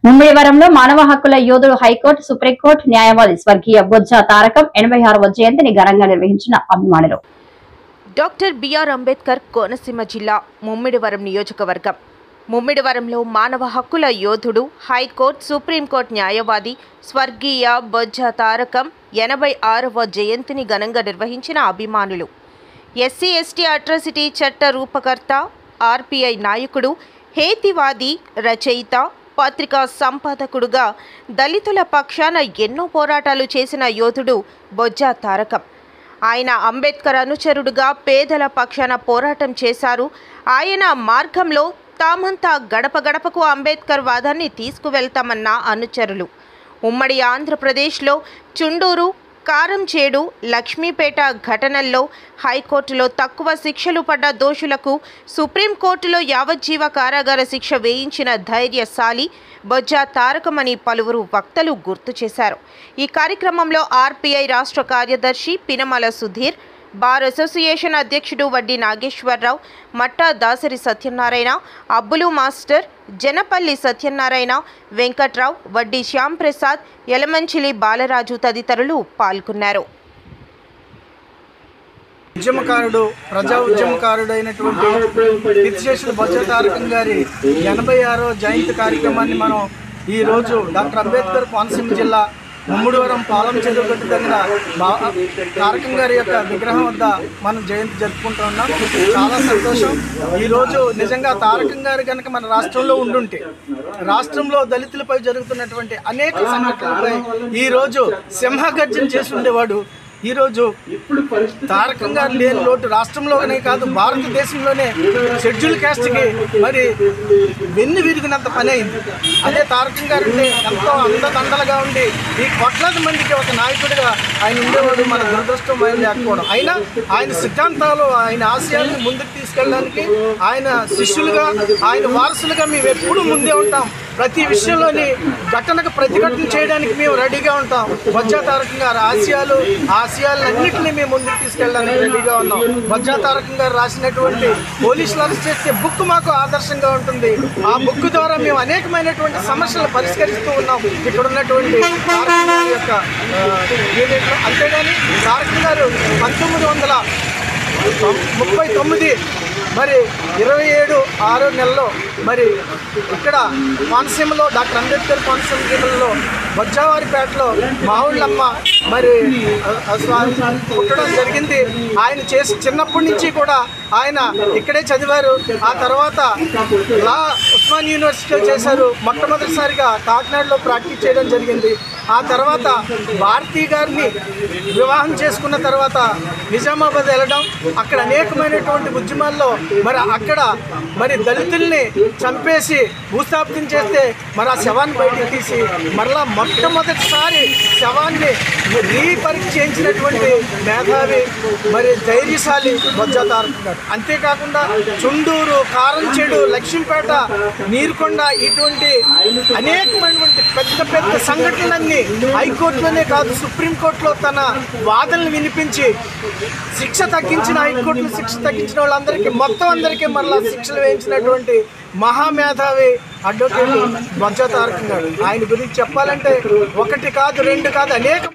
ముమ్మిడివరంలో మానవ హక్కుల యోధుడు హైకోర్టు సుప్రీంకోర్టు న్యాయవాది స్వర్గీయ బొజ్జ తారకం 86వ జయంతిని ఘనంగా నిర్వహించిన అభిమానులు. డాక్టర్ బిఆర్ అంబేద్కర్ కోనసీమ జిల్లా ముమ్మిడివరం నియోజకవర్గం. ముమ్మిడివరంలో మానవ హక్కుల యోధుడు హైకోర్టు సుప్రీంకోర్టు న్యాయవాది స్వర్గీయ బొజ్జ తారకం 86వ జయంతిని ఘనంగా నిర్వహించిన అభిమానులు. ఎస్సీ ఎస్టీ అట్రాసిటీ చట్ట రూపకర్త, ఆర్పీఐ నాయకుడు, హేతివాది, రచయిత, పత్రికా సంపాదకుడుగా దళితుల పక్షాన ఎన్నో పోరాటాలు చేసిన యోధుడు బొజ్జ తారకం. ఆయన అంబేద్కర్ అనుచరుడుగా పేదల పక్షాన పోరాటం చేశారు. ఆయన మార్గంలో తామంతా గడప గడపకు అంబేద్కర్ వాదాన్ని తీసుకువెళ్తామన్న అనుచరులు. ఉమ్మడి ఆంధ్రప్రదేశ్లో చుండూరు, కారంచేడు, లక్ష్మీపేట ఘటనల్లో హైకోర్టులో తక్కువ శిక్షలు పడ్డ దోషులకు సుప్రీంకోర్టులో యావజ్జీవ కారాగార శిక్ష వేయించిన ధైర్యశాలి బొజ్జ తారకమని పలువురు వక్తలు గుర్తు చేశారు. ఈ కార్యక్రమంలో ఆర్పీఐ రాష్ట్ర కార్యదర్శి పినమల సుధీర్, బార్ అసోసియేషన్ అధ్యక్షుడు వడ్డీ నాగేశ్వరరావు, మట్టా దాసరి సత్యనారాయణ, అబ్బులు మాస్టర్, జనపల్లి సత్యనారాయణ, వెంకట్రావు, వడ్డీ శ్యాంప్రసాద్, యలమంచిలి బాలరాజు తదితరులు పాల్గొన్నారు. ఉద్యమకారుడు, ప్రజా ఉద్యమకారుడు అయినటువంటి కీర్తిశేషులు బొజ్జ తారకం గారి 86వ జయంతి కార్యక్రమాన్ని మనం ఈరోజు డాక్టర్ అంబేద్కర్ కోనసీమ జిల్లా ముమ్మిడివరం పాలం చెరువుగట్టు దగ్గర తారకం గారి యొక్క విగ్రహం వద్ద మనం జయంతి జరుపుకుంటూ ఉన్నాం. చాలా సంతోషం. ఈరోజు నిజంగా తారకం గారు కనుక మన రాష్ట్రంలో ఉండుంటే రాష్ట్రంలో దళితులపై జరుగుతున్నటువంటి అనేక సంఘటనలపై ఈరోజు సింహగర్జన చేసి ఉండేవాడు. ఈరోజు తారకం గారు లేని లోటు రాష్ట్రంలోనే కాదు భారతదేశంలోనే షెడ్యూల్ క్యాస్ట్కి మరి వెన్ను విరిగినంత పని అయింది. అదే తారకం గారు అంటే ఎంతో అందదండలుగా ఉండి ఈ కోట్లాది మందికి ఒక నాయకుడిగా ఆయన ఉండేవాడు. మన దురదృష్టం ఆయన లేకపోవడం. అయినా ఆయన సిద్ధాంతాలు, ఆయన ఆశయాలను ముందుకు తీసుకెళ్ళడానికి ఆయన శిష్యులుగా, ఆయన వారసులుగా మేము ఎప్పుడూ ముందే ఉంటాం. ప్రతి విషయంలోని ఘటనకు ప్రతిఘటన చేయడానికి మేము రెడీగా ఉంటాం. బొజ్జ తారకం గారు ఆశయాలన్నింటినీ మేము ముందుకు తీసుకెళ్ళడానికి రెడీగా ఉన్నాం. బొజ్జ తారకం గారు రాసినటువంటి పోలీసులు అరెస్ట్ చేసే బుక్ మాకు ఆదర్శంగా ఉంటుంది. ఆ బుక్ ద్వారా మేము అనేకమైనటువంటి సమస్యలు పరిష్కరిస్తూ ఉన్నాం ఇక్కడ ఉన్నటువంటి తారకం గారి యొక్క యూనిట్లో. అంతేగాని తారకం గారు 1939 మరి 27/6 మరి ఇక్కడ కోనసీమలో డాక్టర్ అంబేద్కర్ కోనసీమ జిల్లాలో బొజ్జావారిపేటలో మావుళ్ళమ్మ మరి పుట్టడం జరిగింది. ఆయన చేసి చిన్నప్పటి నుంచి కూడా ఆయన ఇక్కడే చదివారు. ఆ తర్వాత లా ఉస్మాన్ యూనివర్సిటీలో చేశారు. మొట్టమొదటిసారిగా కాకినాడలో ప్రాక్టీస్ చేయడం జరిగింది. ఆ తర్వాత భారతీ గారిని వివాహం చేసుకున్న తర్వాత నిజామాబాద్ వెళ్ళడం, అక్కడ అనేకమైనటువంటి ఉద్యమాల్లో మరి అక్కడ మరి దళితుల్ని చంపేసి భూస్థాపితం చేస్తే మరి ఆ శవాన్ని బయటికి తీసి మరలా మొట్టమొదటిసారి శవాన్ని రీపరీక్ష చేయించినటువంటి మేధావి మరి ధైర్యశాలి బొజ్జ తారకం గారు. అంతేకాకుండా చుండూరు, కారంచేడు, లక్ష్మీపేట, నీరుకొండ ఇటువంటి అనేకమైనటువంటి పెద్ద పెద్ద సంఘటనలన్నీ హైకోర్టులోనే కాదు సుప్రీంకోర్టులో తన వాదనలు వినిపించి శిక్ష తగ్గించిన, హైకోర్టులో శిక్ష తగ్గించిన వాళ్ళందరికీ మొత్తం అందరికీ మరలా శిక్షలు వేయించినటువంటి మహామేధావి అడ్వకేట్ బొజ్జ తారకం గారు. ఆయన గురించి చెప్పాలంటే ఒకటి కాదు, రెండు కాదు, అనేక